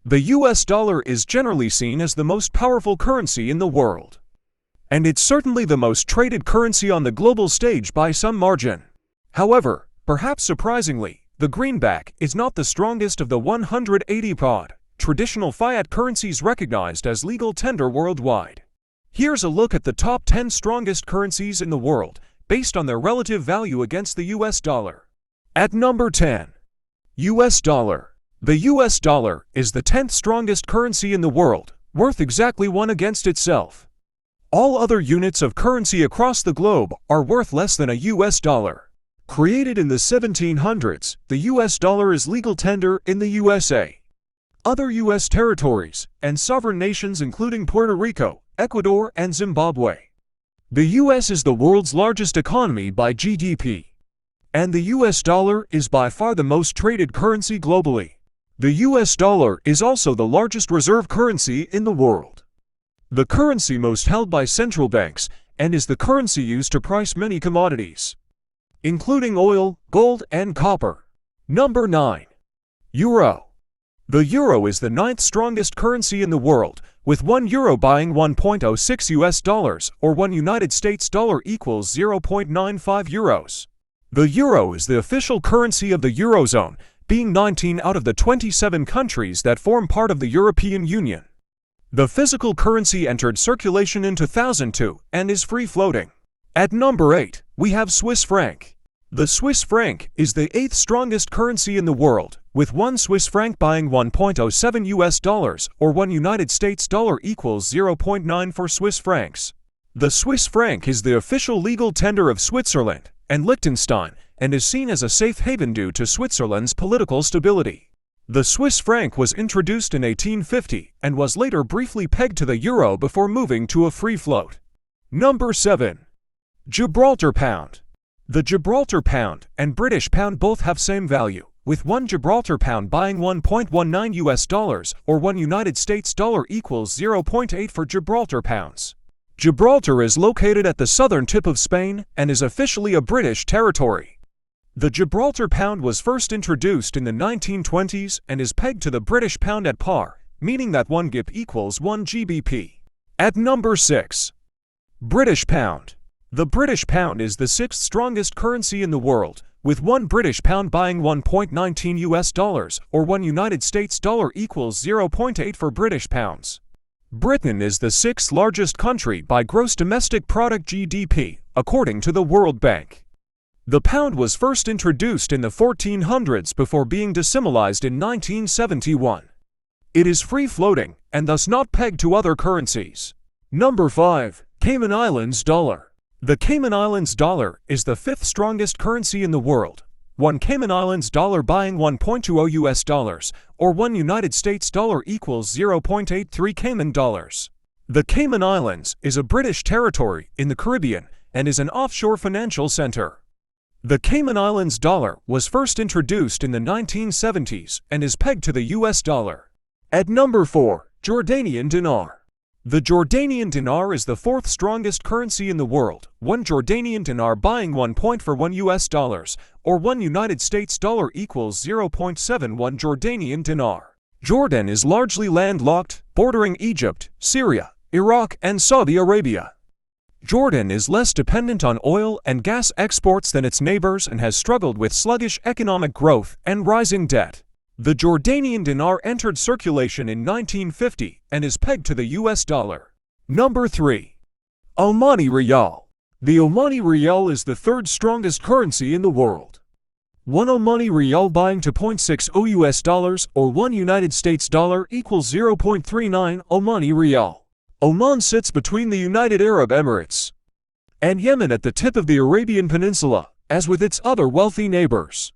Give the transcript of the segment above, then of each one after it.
The US dollar is generally seen as the most powerful currency in the world. And it's certainly the most traded currency on the global stage by some margin. However, perhaps surprisingly, the greenback is not the strongest of the 180 traditional fiat currencies recognized as legal tender worldwide. Here's a look at the top 10 strongest currencies in the world, based on their relative value against the US dollar. At number 10. US dollar. The US dollar is the 10th strongest currency in the world, worth exactly 1 against itself. All other units of currency across the globe are worth less than a US dollar. Created in the 1700s, the US dollar is legal tender in the USA. Other US territories and sovereign nations including Puerto Rico, Ecuador, and Zimbabwe. The US is the world's largest economy by GDP. And the US dollar is by far the most traded currency globally. The US dollar is also the largest reserve currency in the world. The currency most held by central banks, and is the currency used to price many commodities, including oil, gold, and copper. Number 9. Euro. The euro is the 9th strongest currency in the world, with 1 euro buying 1.06 US dollars, or 1 United States dollar equals 0.95 euros. The euro is the official currency of the Eurozone, being 19 out of the 27 countries that form part of the European Union. The physical currency entered circulation in 2002 and is free-floating. At number 8, we have Swiss franc. The Swiss franc is the 8th strongest currency in the world, with 1 Swiss franc buying 1.07 US dollars, or 1 United States dollar equals 0.94 Swiss francs. The Swiss franc is the official legal tender of Switzerland and Liechtenstein, and is seen as a safe haven due to Switzerland's political stability. The Swiss franc was introduced in 1850 and was later briefly pegged to the euro before moving to a free float. Number 7. Gibraltar pound. The Gibraltar pound and British pound both have same value, with 1 Gibraltar pound buying 1.19 US dollars, or 1 United States dollar equals 0.8 for Gibraltar pounds. Gibraltar is located at the southern tip of Spain and is officially a British territory. The Gibraltar pound was first introduced in the 1920s and is pegged to the British pound at par, meaning that 1 GBP equals 1 GBP. At number 6. British pound. The British pound is the 6th strongest currency in the world, with 1 British pound buying 1.19 US dollars, or 1 United States dollar equals 0.8 for British pounds. Britain is the 6th largest country by gross domestic product GDP, according to the World Bank. The pound was first introduced in the 1400s before being decimalized in 1971. It is free-floating and thus not pegged to other currencies. Number 5. Cayman Islands dollar. The Cayman Islands dollar is the 5th strongest currency in the world. 1 Cayman Islands dollar buying 1.20 US dollars, or 1 United States dollar equals 0.83 Cayman dollars. The Cayman Islands is a British territory in the Caribbean and is an offshore financial center. The Cayman Islands dollar was first introduced in the 1970s and is pegged to the US dollar. At number 4, Jordanian dinar. The Jordanian dinar is the 4th strongest currency in the world, 1 Jordanian dinar buying 1.41 US dollars, or 1 United States dollar equals 0.71 Jordanian dinar. Jordan is largely landlocked, bordering Egypt, Syria, Iraq, and Saudi Arabia. Jordan is less dependent on oil and gas exports than its neighbors and has struggled with sluggish economic growth and rising debt. The Jordanian dinar entered circulation in 1950 and is pegged to the US dollar. Number 3. Omani Riyal. The Omani Riyal is the 3rd strongest currency in the world. 1 Omani Riyal buying 2.60 US dollars, or 1 United States dollar equals 0.39 Omani Riyal. Oman sits between the United Arab Emirates and Yemen at the tip of the Arabian Peninsula, as with its other wealthy neighbors.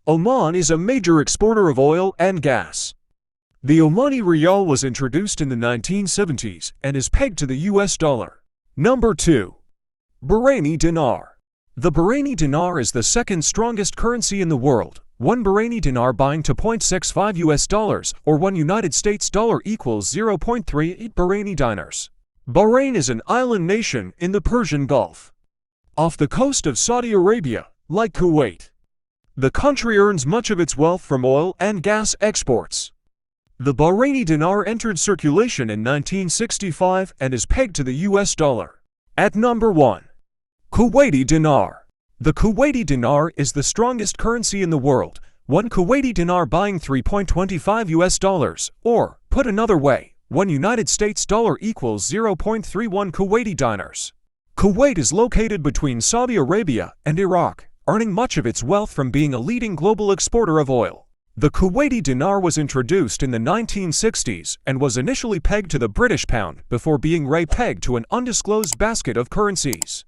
Oman is a major exporter of oil and gas. The Omani Riyal was introduced in the 1970s and is pegged to the US dollar. Number 2. Bahraini dinar. The Bahraini dinar is the 2nd strongest currency in the world. 1 Bahraini dinar buying 2.65 US dollars, or 1 United States dollar equals 0.38 Bahraini dinars. Bahrain is an island nation in the Persian Gulf, off the coast of Saudi Arabia, like Kuwait. The country earns much of its wealth from oil and gas exports. The Bahraini dinar entered circulation in 1965 and is pegged to the US dollar. At number 1. Kuwaiti dinar. The Kuwaiti dinar is the strongest currency in the world. One Kuwaiti dinar buying 3.25 US dollars, or, put another way, one United States dollar equals 0.31 Kuwaiti dinars. Kuwait is located between Saudi Arabia and Iraq, earning much of its wealth from being a leading global exporter of oil. The Kuwaiti dinar was introduced in the 1960s and was initially pegged to the British pound before being re-pegged to an undisclosed basket of currencies.